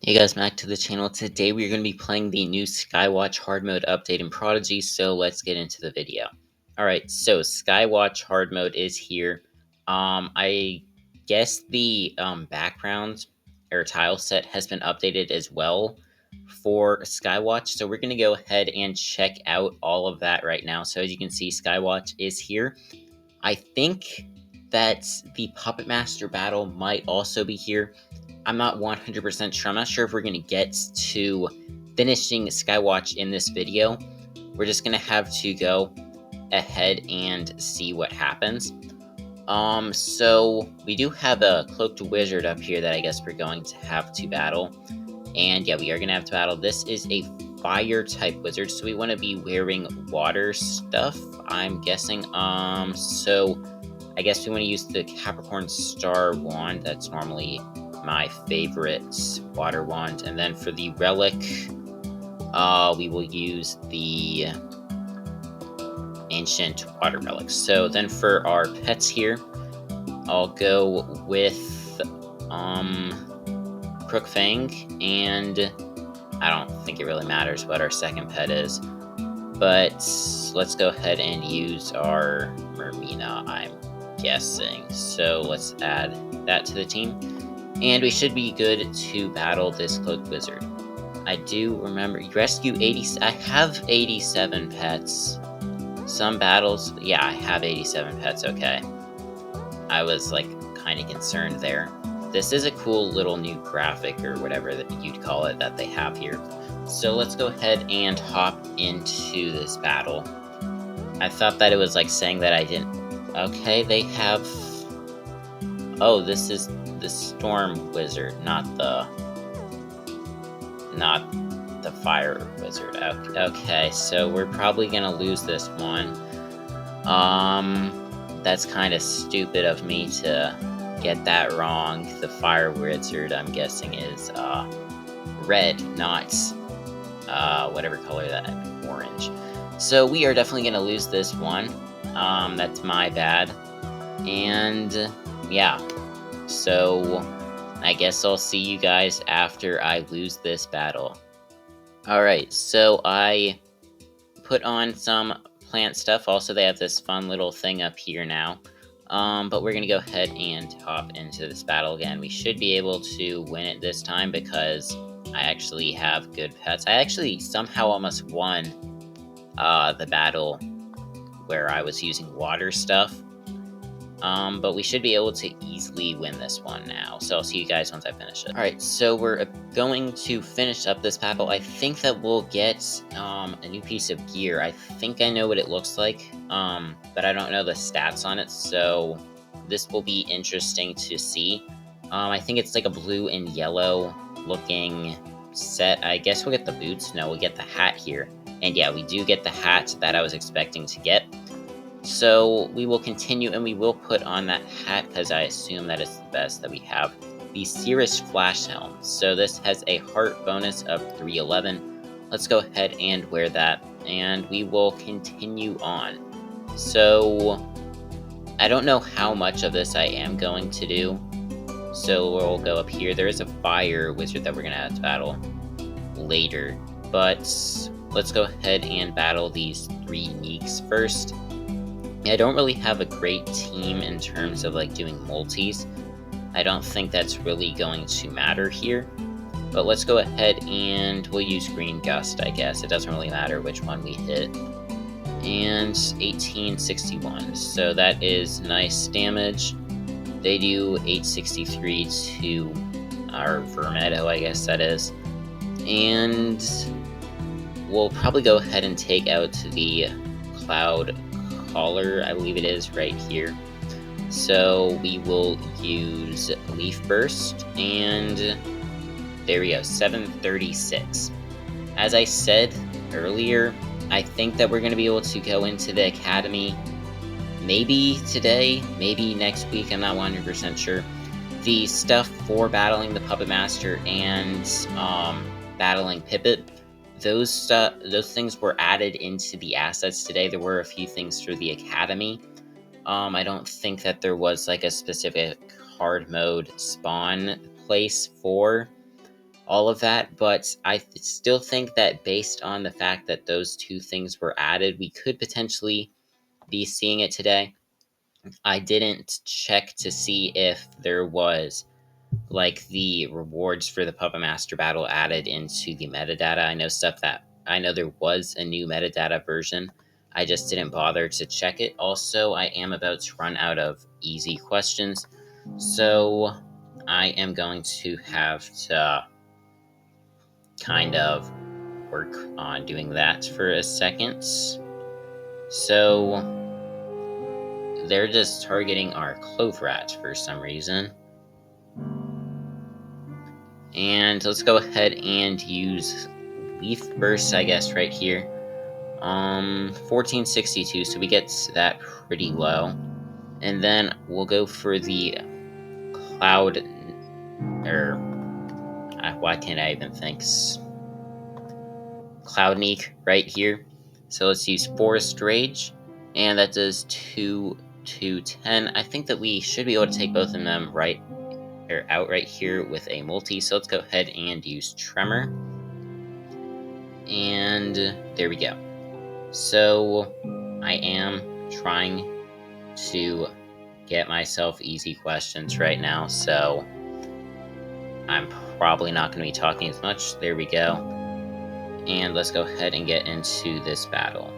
Hey guys, back to the channel. Today we're going to be playing the new Skywatch Hard Mode update in Prodigy, so let's get into the video. Alright, so Skywatch Hard Mode is here. I guess the background or tile set has been updated as well for Skywatch, so we're going to go ahead and check out all of that right now. So as you can see, Skywatch is here. I think that the Puppet Master battle might also be here. I'm not 100% sure. I'm not sure if we're going to get to finishing Skywatch in this video. We're just going to have to go ahead and see what happens. So we do have a cloaked wizard up here that I guess we're going to have to battle. And yeah, we are going to have to battle. This is a fire type wizard, so we want to be wearing water stuff, I'm guessing. So I guess we want to use the Capricorn Star Wand. That's normally my favorite water wand. And then for the relic, we will use the ancient water relic. So then for our pets here, I'll go with Crookfang, and I don't think it really matters what our second pet is, but let's go ahead and use our Mermina, I'm guessing. So let's add that to the team. And we should be good to battle this cloaked wizard. I do remember rescue 80. I have 87 pets. Some battles, yeah, I have 87 pets. Okay, I was like kind of concerned there. This is a cool little new graphic or whatever that you'd call it that they have here. So let's go ahead and hop into this battle. I thought that it was like saying that I didn't. Okay, they have. Oh, this is the storm wizard, not the fire wizard. Okay, so we're probably gonna lose this one. That's kind of stupid of me to get that wrong. The fire wizard, I'm guessing, is red, not whatever color that, orange. So we are definitely gonna lose this one. That's my bad. And yeah, so I guess I'll see you guys after I lose this battle. Alright, so I put on some plant stuff. Also, they have this fun little thing up here now. But we're gonna go ahead and hop into this battle again. We should be able to win it this time because I actually have good pets. I actually somehow almost won the battle where I was using water stuff. But we should be able to easily win this one now. So I'll see you guys once I finish it. Alright, so we're going to finish up this battle. I think that we'll get a new piece of gear. I think I know what it looks like, but I don't know the stats on it. So this will be interesting to see. I think it's like a blue and yellow looking set. I guess we'll get the boots. No, we'll get the hat here. And yeah, we do get the hat that I was expecting to get. So we will continue, and we will put on that hat because I assume that it's the best that we have. The Cirrus Flash Helm. So this has a heart bonus of 311. Let's go ahead and wear that, and we will continue on. So I don't know how much of this I am going to do. So we'll go up here. There is a fire wizard that we're going to have to battle later. But let's go ahead and battle these 3 Neeks first. I don't really have a great team in terms of like doing multis. I don't think that's really going to matter here. But let's go ahead and we'll use Green Gust, I guess. It doesn't really matter which one we hit. And 1861. So that is nice damage. They do 863 to our Vermedo, I guess that is. And we'll probably go ahead and take out the Cloud Collar, I believe it is right here. So we will use Leaf Burst, and there we go, 736. As I said earlier, I think that we're going to be able to go into the Academy maybe today, maybe next week, I'm not 100% sure. The stuff for battling the Puppet Master and battling Pippet, those things were added into the assets today. There were a few things for the Academy. I don't think that there was like a specific hard mode spawn place for all of that, but I still think that based on the fact that those two things were added, we could potentially be seeing it today. I didn't check to see if there was like the rewards for the Puppet Master battle added into the metadata. I know there was a new metadata version. I just didn't bother to check it. Also, I am about to run out of easy questions, so I am going to have to kind of work on doing that for a second. So they're just targeting our Clove Rat for some reason. And let's go ahead and use Leaf Burst, I guess, right here. 1462, so we get that pretty low. And then we'll go for the Cloud, or why can't I even think? Cloudneek right here. So let's use Forest Rage, and that does 2 to 10. I think that we should be able to take both of them out right here with a multi. So let's go ahead and use Tremor. And there we go. So I am trying to get myself easy questions right now, so I'm probably not going to be talking as much. There we go. And let's go ahead and get into this battle.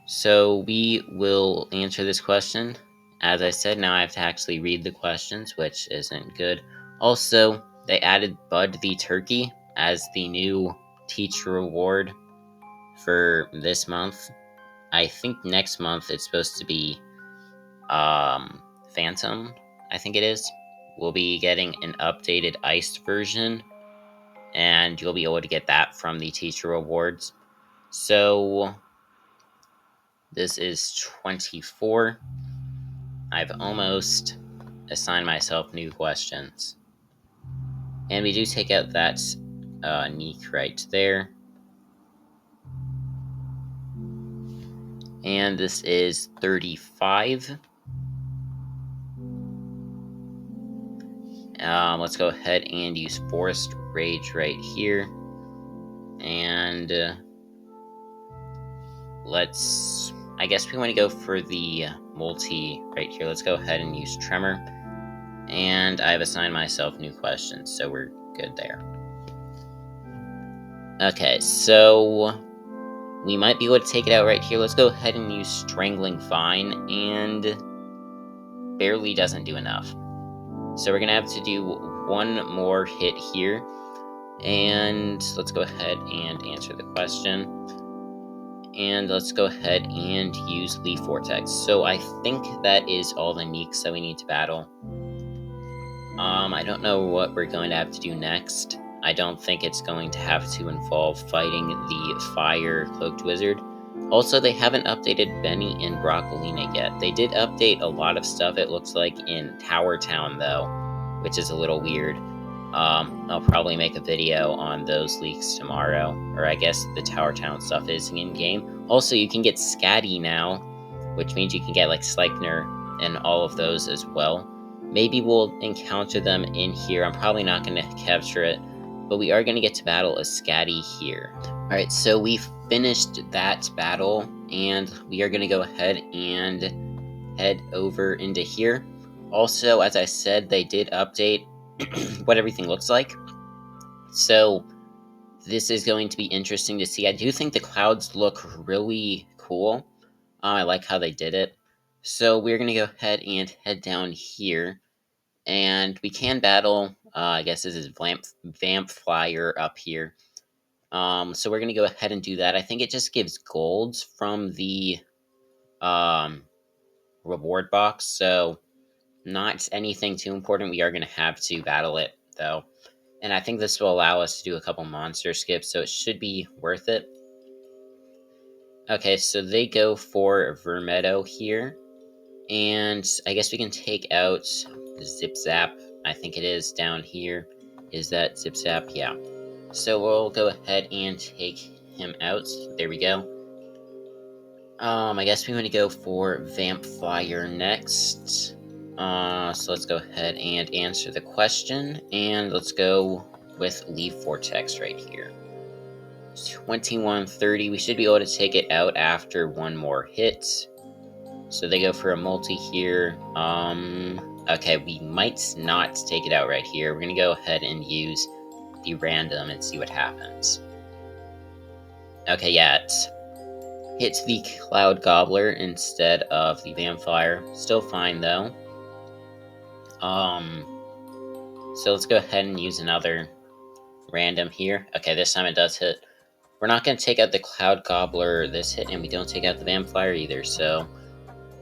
So we will answer this question. As I said, now I have to actually read the questions, which isn't good. Also, they added Bud the Turkey as the new teacher reward for this month. I think next month it's supposed to be Phantom, I think it is. We'll be getting an updated iced version, and you'll be able to get that from the teacher rewards. So this is 24. I've almost assigned myself new questions. And we do take out that Neek right there. And this is 35. Let's go ahead and use Forest Rage right here. And I guess we want to go for the multi right here. Let's go ahead and use Tremor. And I've assigned myself new questions, so we're good there. Okay, so we might be able to take it out right here. Let's go ahead and use Strangling Vine, and barely doesn't do enough. So we're going to have to do one more hit here. And let's go ahead and answer the question. And let's go ahead and use Leaf Vortex. So I think that is all the Neeks that we need to battle. I don't know what we're going to have to do next. I don't think it's going to have to involve fighting the Fire Cloaked Wizard. Also, they haven't updated Benny and Broccolina yet. They did update a lot of stuff, it looks like, in Tower Town, though, which is a little weird. I'll probably make a video on those leaks tomorrow, or I guess the Tower Town stuff is in-game. Also, you can get Scatty now, which means you can get, like, Sleipnir and all of those as well. Maybe we'll encounter them in here. I'm probably not going to capture it, but we are going to get to battle a Scatty here. Alright, so we've finished that battle, and we are going to go ahead and head over into here. Also, as I said, they did update what everything looks like. So this is going to be interesting to see. I do think the clouds look really cool. I like how they did it. So we're going to go ahead and head down here. And we can battle, I guess this is Vamp Flyer up here. So we're going to go ahead and do that. I think it just gives golds from the reward box. So not anything too important. We are going to have to battle it, though. And I think this will allow us to do a couple monster skips, so it should be worth it. Okay, so they go for Vermedo here. And I guess we can take out Zip Zap. I think it is down here. Is that Zip Zap? Yeah. So we'll go ahead and take him out. There we go. I guess we want to go for Vamp Flyer next. So let's go ahead and answer the question, and let's go with Leaf Vortex right here. 2130, we should be able to take it out after one more hit. So they go for a multi here. Okay, we might not take it out right here. We're gonna go ahead and use the random and see what happens. Okay, yeah, it hits the Cloud Gobbler instead of the Vampire. Still fine though. So let's go ahead and use another random here. Okay, this time it does hit. We're not going to take out the Cloud Gobbler this hit, and we don't take out the Vampire either, so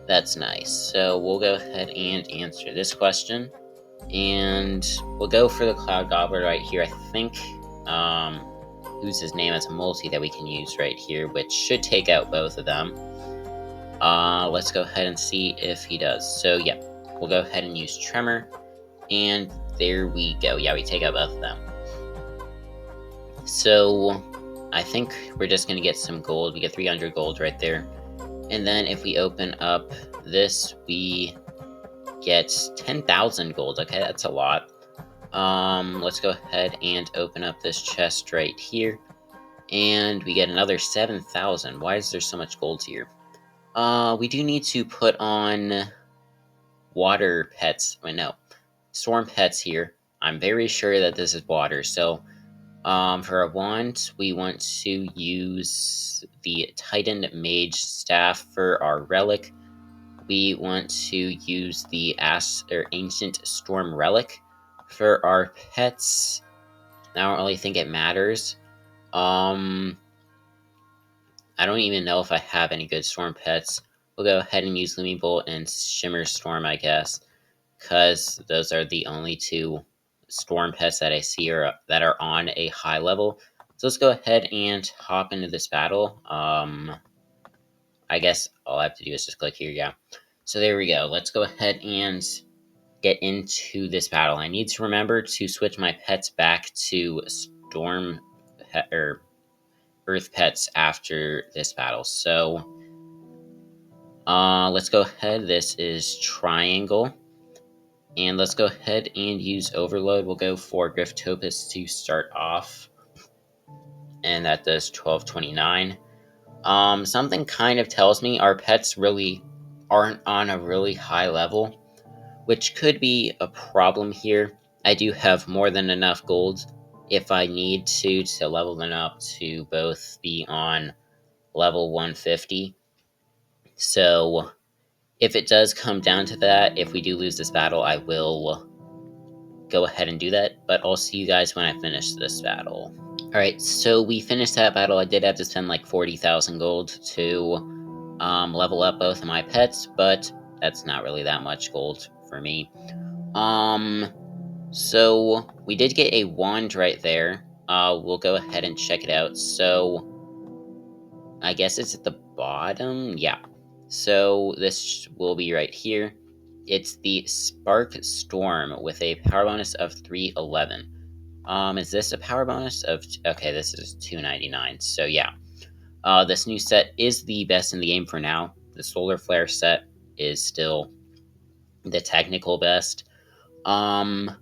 that's nice. So we'll go ahead and answer this question, and we'll go for the Cloud Gobbler right here. I think who's his name as a multi that we can use right here, which should take out both of them. Let's go ahead and see if he does. So yeah, we'll go ahead and use Tremor, and there we go. Yeah, we take out both of them. So I think we're just going to get some gold. We get 300 gold right there. And then if we open up this, we get 10,000 gold. Okay, that's a lot. Let's go ahead and open up this chest right here. And we get another 7,000. Why is there so much gold here? We do need to put on water pets. Wait, no. Storm pets here. I'm very sure that this is water, so for a wand, we want to use the Titan Mage Staff for our relic. We want to use the Ancient Storm Relic for our pets. I don't really think it matters. I don't even know if I have any good storm pets. We'll go ahead and use Looming Bolt and Shimmer Storm, I guess, because those are the only two storm pets that I see that are on a high level. So let's go ahead and hop into this battle. I guess all I have to do is just click here, yeah. So there we go. Let's go ahead and get into this battle. I need to remember to switch my pets back to storm or earth pets after this battle. So let's go ahead. This is Triangle. And let's go ahead and use Overload. We'll go for Griftopus to start off. And that does 1229. Something kind of tells me our pets really aren't on a really high level, which could be a problem here. I do have more than enough gold if I need to level them up to both be on level 150. So if it does come down to that, if we do lose this battle, I will go ahead and do that, but I'll see you guys when I finish this battle. Alright, so we finished that battle. I did have to spend like 40,000 gold to level up both of my pets, but that's not really that much gold for me. So we did get a wand right there. We'll go ahead and check it out. So I guess it's at the bottom. Yeah. So this will be right here. It's the Spark Storm with a power bonus of 311. Is this a power bonus of... Okay, this is 299. So yeah. This new set is the best in the game for now. The Solar Flare set is still the technical best. But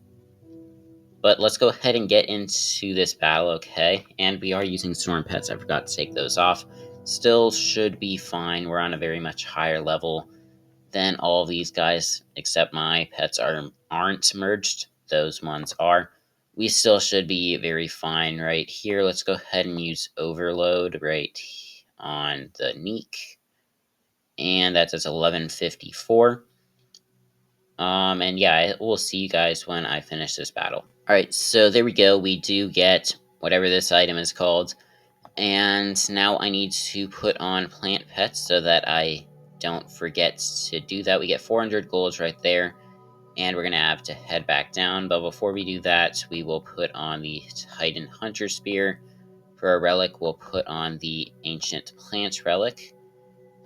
let's go ahead and get into this battle, okay? And we are using Storm Pets. I forgot to take those off. Still should be fine. We're on a very much higher level than all of these guys, except my pets aren't merged. Those ones are. We still should be very fine right here. Let's go ahead and use Overload right on the Neek. And that does 1154. And yeah, we'll see you guys when I finish this battle. Alright, so there we go. We do get whatever this item is called. And now I need to put on plant pets so that I don't forget to do that. We get 400 golds right there. And we're going to have to head back down. But before we do that, we will put on the Titan Hunter Spear. For our relic, we'll put on the Ancient Plant Relic.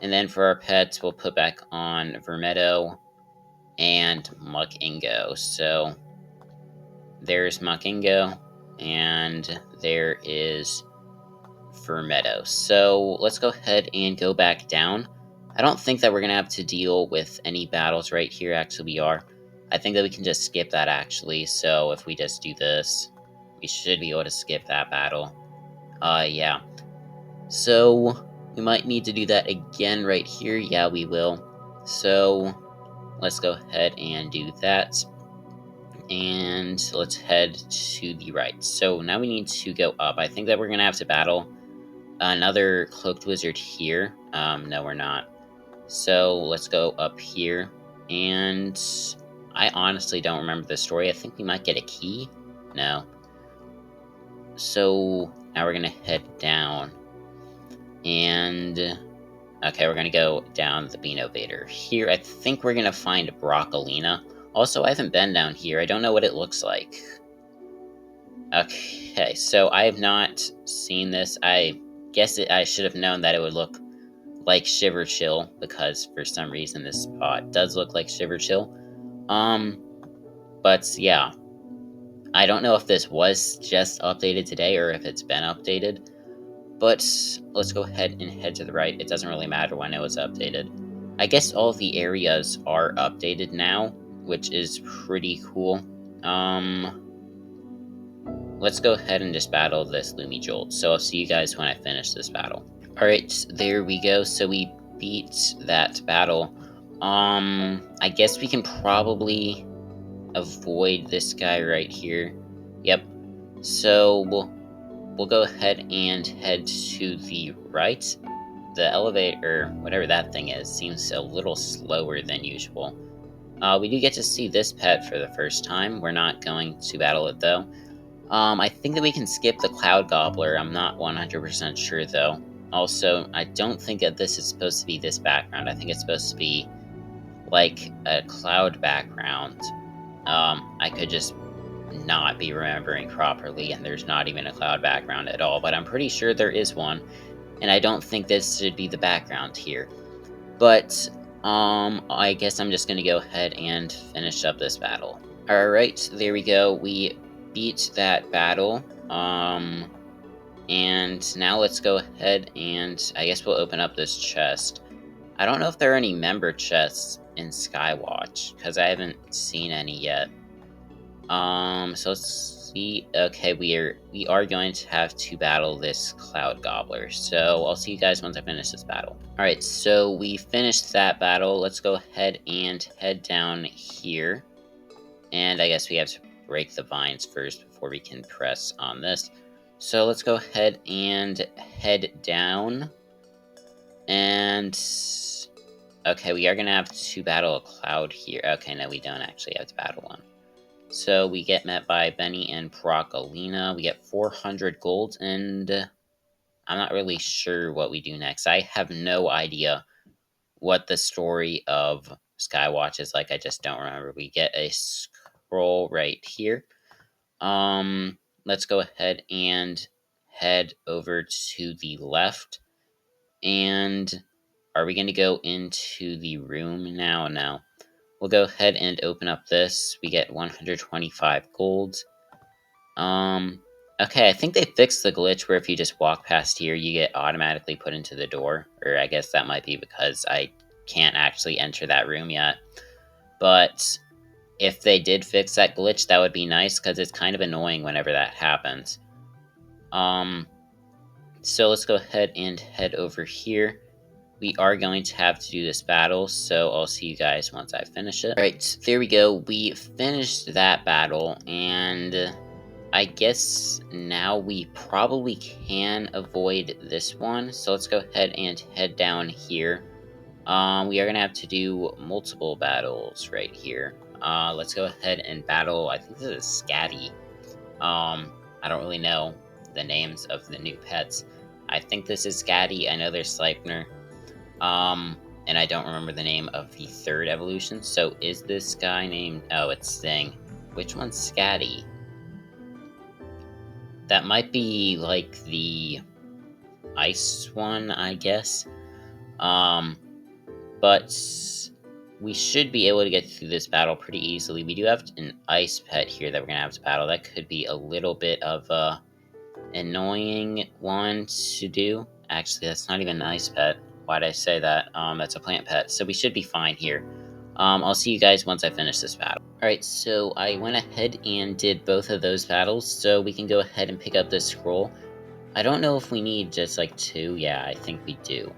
And then for our pets, we'll put back on Vermeto and Muckingo. So there's Muckingo, and there is Vermeto. So let's go ahead and go back down. I don't think that we're going to have to deal with any battles right here. Actually, we are. I think that we can just skip that, actually. So if we just do this, we should be able to skip that battle. Yeah. So we might need to do that again right here. Yeah, we will. So let's go ahead and do that. And let's head to the right. So now we need to go up. I think that we're going to have to battle another cloaked wizard here. No, we're not. So let's go up here. And I honestly don't remember the story. I think we might get a key. No. So now we're going to head down. And okay, we're going to go down the Beano Vader. Here, I think we're going to find Broccolina. Also, I haven't been down here. I don't know what it looks like. Okay, so I have not seen this. I guess I should have known that it would look like Shiver Chill, because for some reason this spot does look like Shiver Chill. But yeah, I don't know if this was just updated today or if it's been updated. But let's go ahead and head to the right. It doesn't really matter when it was updated. I guess all of the areas are updated now, which is pretty cool. Let's go ahead and just battle this Lumi Jolt. So I'll see you guys when I finish this battle. Alright, there we go. So we beat that battle. I guess we can probably avoid this guy right here. Yep. So we'll go ahead and head to the right. The elevator, whatever that thing is, seems a little slower than usual. We do get to see this pet for the first time. We're not going to battle it, though. I think that we can skip the Cloud Gobbler. I'm not 100% sure, though. Also, I don't think that this is supposed to be this background. I think it's supposed to be, like, a cloud background. I could just not be remembering properly, and there's not even a cloud background at all, but I'm pretty sure there is one, and I don't think this should be the background here. But, I guess I'm just gonna go ahead and finish up this battle. Alright, there we go. We beat that battle. And now let's go ahead and I guess we'll open up this chest. I don't know if there are any member chests in Skywatch, because I haven't seen any yet. So let's see. Okay, we are going to have to battle this Cloud Gobbler. So I'll see you guys once I finish this battle. Alright, so we finished that battle. Let's go ahead and head down here. And I guess we have to break the vines first before we can press on this. So let's go ahead and head down. And okay, we are gonna have to battle a cloud here. Okay, no, we don't actually have to battle one. So we get met by Benny and Broccolina. We get 400 gold, and I'm not really sure what we do next. I have no idea what the story of Skywatch is like. I just don't remember. We get a scroll right here. Let's go ahead and head over to the left. And are we going to go into the room now? No. We'll go ahead and open up this. We get 125 gold. Okay, I think they fixed the glitch where if you just walk past here, you get automatically put into the door. Or I guess that might be because I can't actually enter that room yet. But if they did fix that glitch, that would be nice, because it's kind of annoying whenever that happens. So let's go ahead and head over here. We are going to have to do this battle, so I'll see you guys once I finish it. Alright, there we go. We finished that battle, and I guess now we probably can avoid this one. So let's go ahead and head down here. We are going to have to do multiple battles right here. Let's go ahead and battle, I think this is Scatty. I don't really know the names of the new pets. I think this is Scatty. I know there's Sleipnir. And I don't remember the name of the third evolution. So is this guy named... Oh, it's Sting. Which one's Scatty? That might be, like, the ice one, I guess. But we should be able to get through this battle pretty easily. We do have an ice pet here that we're going to have to battle. That could be a little bit of a annoying one to do. Actually, that's not even an ice pet. Why did I say that? That's a plant pet, so we should be fine here. I'll see you guys once I finish this battle. Alright, so I went ahead and did both of those battles, so we can go ahead and pick up this scroll. I don't know if we need just like 2. Yeah, I think we do.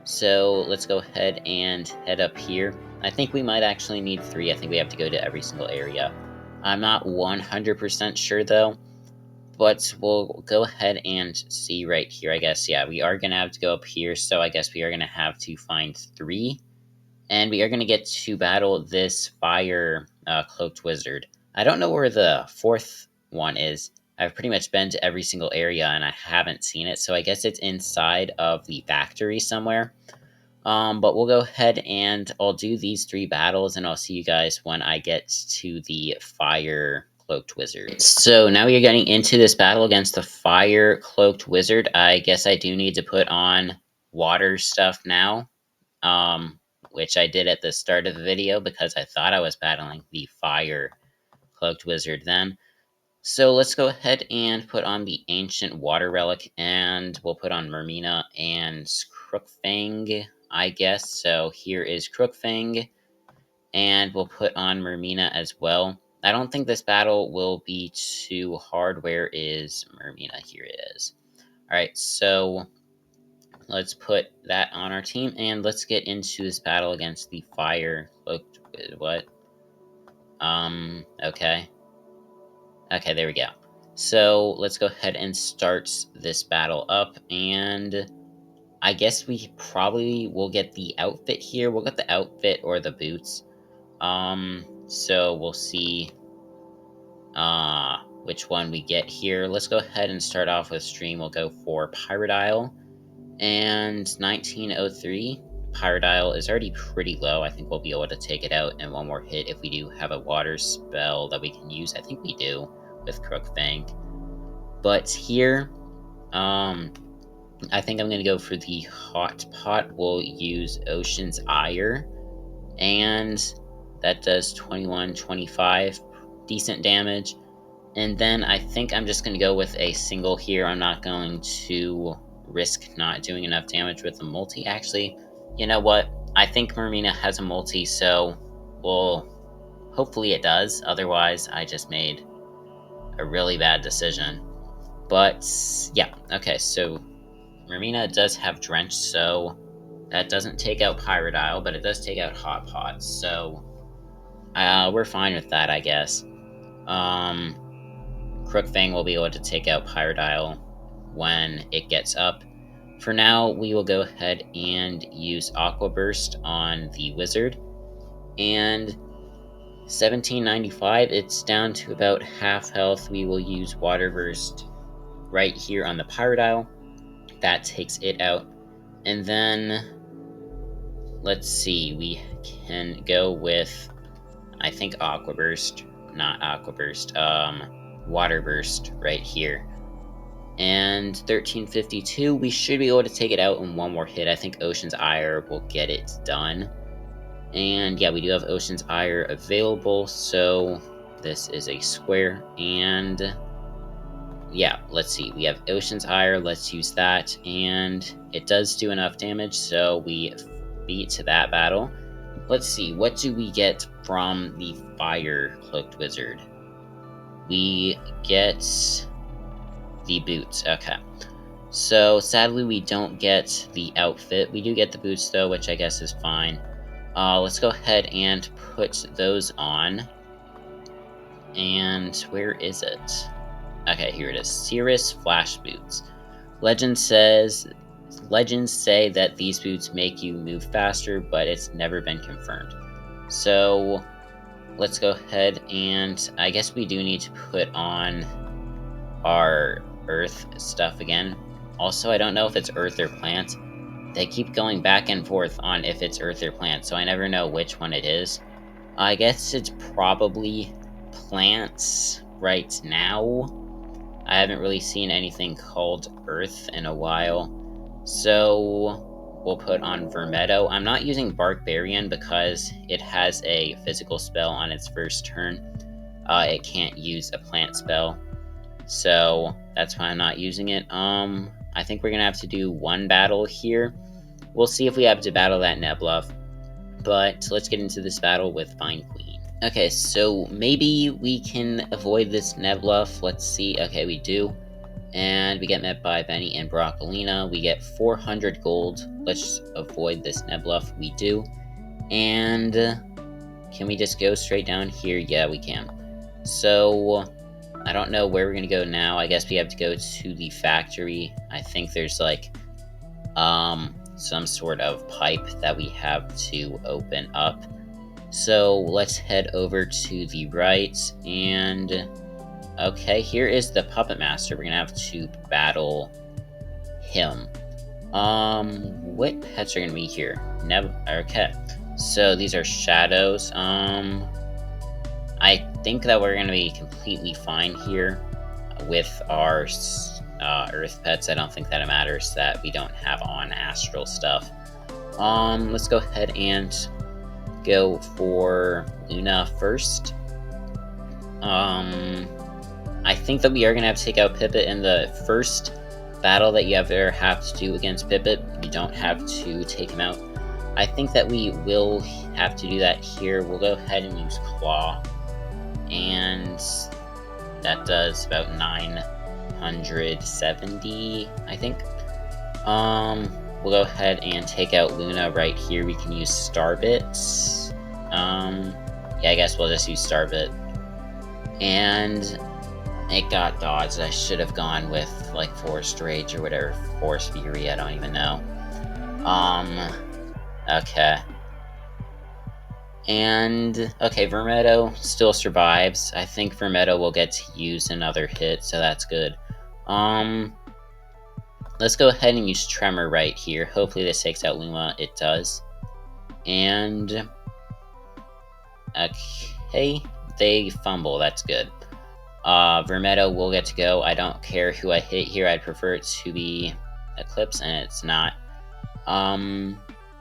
So let's go ahead and head up here. I think we might actually need 3. I think we have to go to every single area. I'm not 100% sure though, but we'll go ahead and see right here, I guess. Yeah, we are going to have to go up here, so I guess we are going to have to find 3. And we are going to get to battle this fire cloaked wizard. I don't know where the 4th one is. I've pretty much been to every single area and I haven't seen it, so I guess it's inside of the factory somewhere. But we'll go ahead and I'll do these 3 battles and I'll see you guys when I get to the fire cloaked wizard. So now we are getting into this battle against the fire cloaked wizard. I guess I do need to put on water stuff now, which I did at the start of the video because I thought I was battling the fire cloaked wizard then. So let's go ahead and put on the ancient water relic, and we'll put on Mermina and Crookfang, I guess. So here is Crookfang, and we'll put on Mermina as well. I don't think this battle will be too hard. Where is Mermina? Here it is. Alright, so let's put that on our team, and let's get into this battle against the fire cloaked. What? Okay. Okay, there we go. So let's go ahead and start this battle up, and I guess we probably will get the outfit here. We'll get the outfit or the boots. So we'll see which one we get here. Let's go ahead and start off with stream. We'll go for Pyrodile and 1903. Pyrodile is already pretty low. I think we'll be able to take it out in one more hit if we do have a water spell that we can use. I think we do with Crookfang. But here, I think I'm going to go for the Hot Pot. We'll use Ocean's Ire, and that does 21, 25, decent damage. And then I think I'm just going to go with a single here. I'm not going to risk not doing enough damage with a multi. Actually, you know what? I think Mermina has a multi, so hopefully it does. Otherwise, I just made a really bad decision. But yeah, okay, so Mermina does have Drench, so that doesn't take out Pyrodile, but it does take out Hot Pot, so we're fine with that, I guess. Crookfang will be able to take out Pyrodile when it gets up. For now, we will go ahead and use Aqua Burst on the wizard, and 1795, it's down to about half health. We will use Water Burst right here on the Pyrodile. That takes it out. And then, let's see, we can go with, I think, Aqua Burst. Not Aqua Burst, Water Burst right here. And 1352, we should be able to take it out in one more hit. I think Ocean's Ire will get it done. And yeah, we do have Ocean's Ire available, so this is a square. And yeah, let's see. We have Ocean's Ire. Let's use that. And it does do enough damage, so we beat that battle. Let's see. What do we get from the Fire Cloaked Wizard? We get the boots. Okay. So sadly, we don't get the outfit. We do get the boots, though, which I guess is fine. Let's go ahead and put those on. And where is it? Okay, here it is. Cirrus Flash Boots. Legends say that these boots make you move faster, but it's never been confirmed. So let's go ahead and I guess we do need to put on our earth stuff again. Also, I don't know if it's earth or plant. They keep going back and forth on if it's earth or plant, so I never know which one it is. I guess it's probably plants right now. I haven't really seen anything called earth in a while, so we'll put on Vermeto. I'm not using Barkbarian because it has a physical spell on its first turn. It can't use a plant spell, so that's why I'm not using it. I think we're gonna have to do one battle here. we'll see if we have to battle that Nebluff. But let's get into this battle with Fine Queen. Okay, so maybe we can avoid this Nebluff. Let's see. Okay, we do. And we get met by Benny and Broccolina. We get 400 gold. Let's avoid this Nebluff. We do. And can we just go straight down here? Yeah, we can. So I don't know where we're gonna go now. I guess we have to go to the factory. I think there's like some sort of pipe that we have to open up. So let's head over to the right, and okay, here is the Puppet Master. We're gonna have to battle him. What pets are gonna be here? Okay, so these are shadows. I think that we're gonna be completely fine here with our Earth pets. I don't think that it matters that we don't have on astral stuff. Let's go ahead and go for Luna first. I think that we are gonna have to take out Pippet in the first battle that you ever have to do against Pippet. You don't have to take him out. I think that we will have to do that here. We'll go ahead and use Claw, and that does about 970, I think. We'll go ahead and take out Luna right here. We can use Starbits. Yeah, I guess we'll just use Starbit. And it got dodged. I should have gone with like Forest Rage or whatever. Forest Fury, I don't even know. Okay. And okay, Vermeto still survives. I think Vermeto will get to use another hit, so that's good. Let's go ahead and use Tremor right here. Hopefully this takes out Luma. It does. And okay, they fumble. That's good. Vermeto will get to go. I don't care who I hit here. I'd prefer it to be Eclipse, and it's not.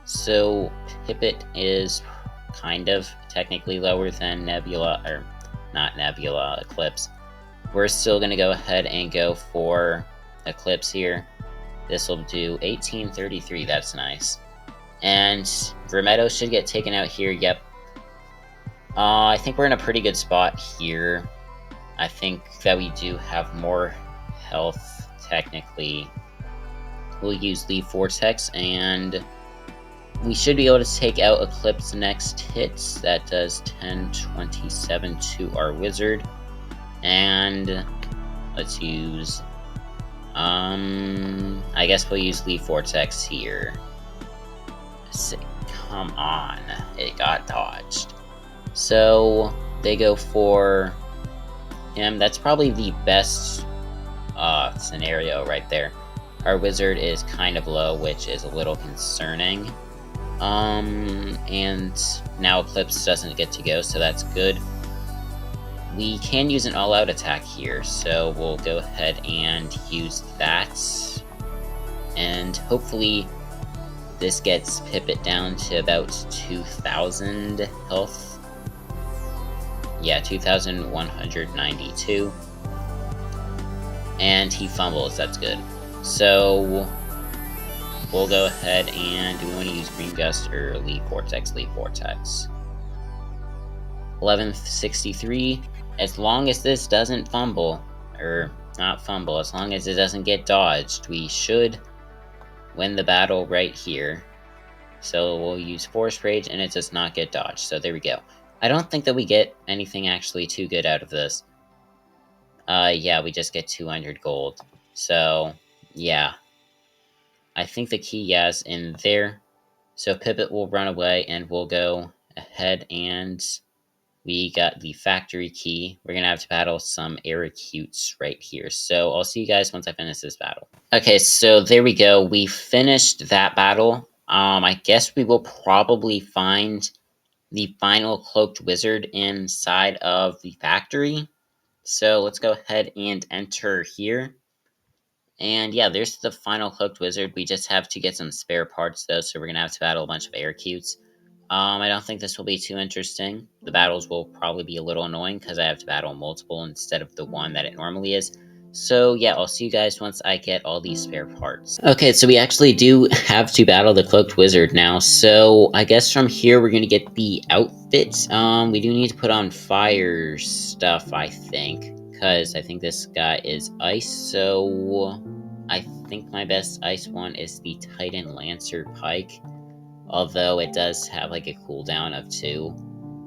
So Pippet is kind of technically lower than Nebula, or not Nebula, Eclipse. We're still gonna go ahead and go for Eclipse here. This will do 1833, that's nice. And Vermeto should get taken out here, yep. I think we're in a pretty good spot here. I think that we do have more health, technically. We'll use Leaf Vortex, and we should be able to take out Eclipse next hit. That does 1027 to our wizard. And let's use... I guess we'll use Leaf Vortex here. Come on. It got dodged. So, they go for him. That's probably the best scenario right there. Our wizard is kind of low, which is a little concerning. And now Eclipse doesn't get to go, so that's good. We can use an all-out attack here, so we'll go ahead and use that. And hopefully this gets Pippet down to about 2,000 health. Yeah, 2,192. And he fumbles, that's good. So we'll go ahead and do we want to use Green Gust or Leaf Vortex? Leaf Vortex. 1163. As long as this doesn't fumble, or not fumble, as long as it doesn't get dodged, we should win the battle right here. So we'll use Force Rage, and it does not get dodged. So there we go. I don't think that we get anything actually too good out of this. Yeah, we just get 200 gold. So, yeah. I think the key, yeah, is in there. So Pippet will run away, and we'll go ahead and... we got the factory key. We're going to have to battle some Aerocutes right here. So I'll see you guys once I finish this battle. Okay, so there we go. We finished that battle. I guess we will probably find the final Cloaked Wizard inside of the factory. So let's go ahead and enter here. And yeah, there's the final Cloaked Wizard. We just have to get some spare parts though, so we're going to have to battle a bunch of Aerocutes. I don't think this will be too interesting. The battles will probably be a little annoying because I have to battle multiple instead of the one that it normally is. So yeah, I'll see you guys once I get all these spare parts. Okay, so we actually do have to battle the Cloaked Wizard now. So I guess from here we're gonna get the outfit. We do need to put on fire stuff, I think, because I think this guy is ice. So I think my best ice one is the Titan Lancer Pike, although it does have like a cooldown of 2.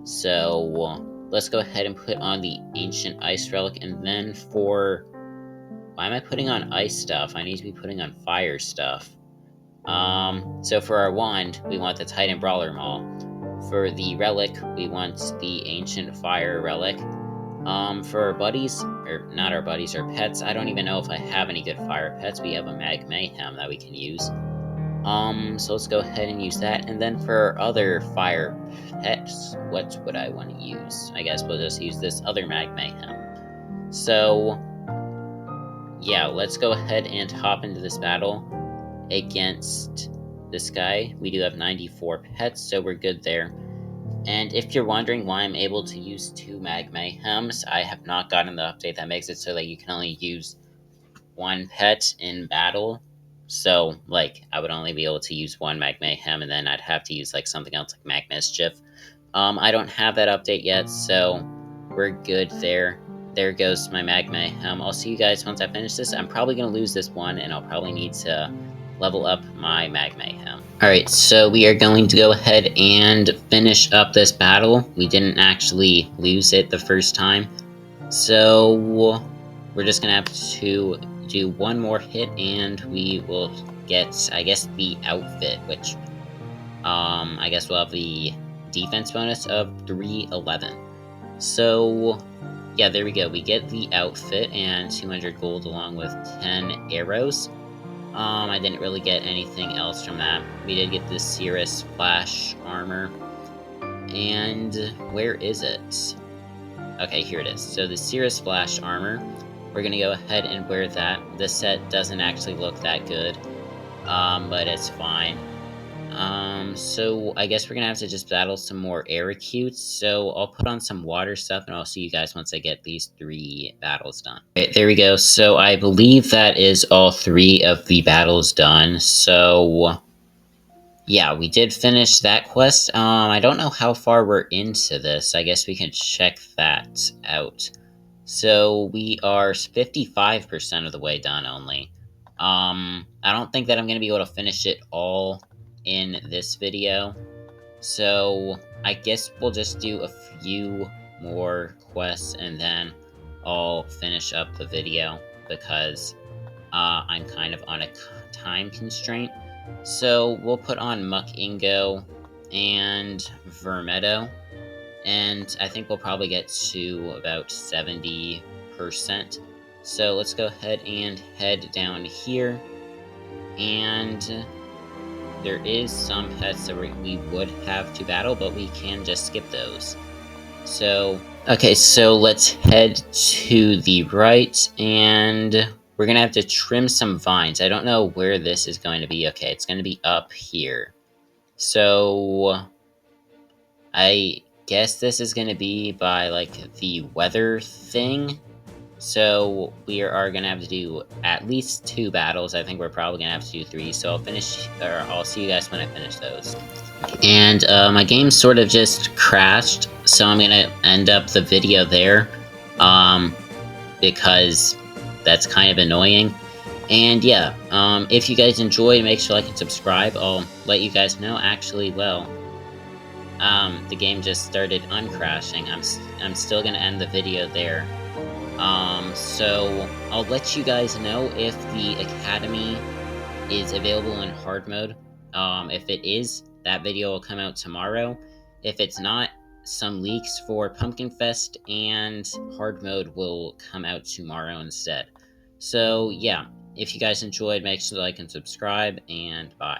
So let's go ahead and put on the Ancient Ice Relic, and then for... why am I putting on ice stuff? I need to be putting on fire stuff. So for our wand, we want the Titan Brawler Maul. For the relic, we want the Ancient Fire Relic. For our buddies, or not our buddies, our pets, I don't even know if I have any good fire pets. We have a Mag Mayhem that we can use. So let's go ahead and use that. And then for other fire pets, what would I want to use? I guess we'll just use this other Mag Mayhem. So yeah, let's go ahead and hop into this battle against this guy. We do have 94 pets, so we're good there. And if you're wondering why I'm able to use 2 Mag Mayhems, I have not gotten the update that makes it so that you can only use 1 pet in battle. So, like, I would only be able to use 1 Mag Mayhem, and then I'd have to use, like, something else like Mag Mischief. I don't have that update yet, so we're good there. There goes my Mag Mayhem. I'll see you guys once I finish this. I'm probably going to lose this one, and I'll probably need to level up my Mag Mayhem. Alright, so we are going to go ahead and finish up this battle. We didn't actually lose it the first time. So we're just going to have to do one more hit, and we will get, I guess, the outfit, which, I guess we'll have the defense bonus of 311. So yeah, there we go. We get the outfit and 200 gold along with 10 arrows. I didn't really get anything else from that. We did get the Cirrus Flash armor. And where is it? Okay, here it is. So the Cirrus Flash armor, we're gonna go ahead and wear that. This set doesn't actually look that good, but it's fine. So I guess we're gonna have to just battle some more Aerocutes, so I'll put on some water stuff, and I'll see you guys once I get these 3 battles done. Okay, there we go. So I believe that is all 3 of the battles done, so... yeah, we did finish that quest. I don't know how far we're into this. I guess we can check that out. So we are 55% of the way done only. I don't think that I'm going to be able to finish it all in this video. So I guess we'll just do a few more quests and then I'll finish up the video because I'm kind of on a time constraint. So we'll put on Muck Ingo and Vermeto, and I think we'll probably get to about 70%. So let's go ahead and head down here, and there is some pets that we would have to battle, but we can just skip those. So, okay, so let's head to the right, and we're gonna have to trim some vines. I don't know where this is going to be. Okay, it's gonna be up here. So, I guess this is gonna be by, like, the weather thing. So, we are gonna have to do at least 2 battles. I think we're probably gonna have to do 3, so I'll see you guys when I finish those. And my game sort of just crashed, so I'm gonna end up the video there, because that's kind of annoying. And yeah, if you guys enjoyed, make sure to like and subscribe. I'll let you guys know. Actually, well, the game just started uncrashing. I'm still gonna end the video there. So I'll let you guys know if the Academy is available in hard mode. If it is, that video will come out tomorrow. If it's not, some leaks for Pumpkin Fest and hard mode will come out tomorrow instead. So yeah, if you guys enjoyed, make sure to like and subscribe, and bye.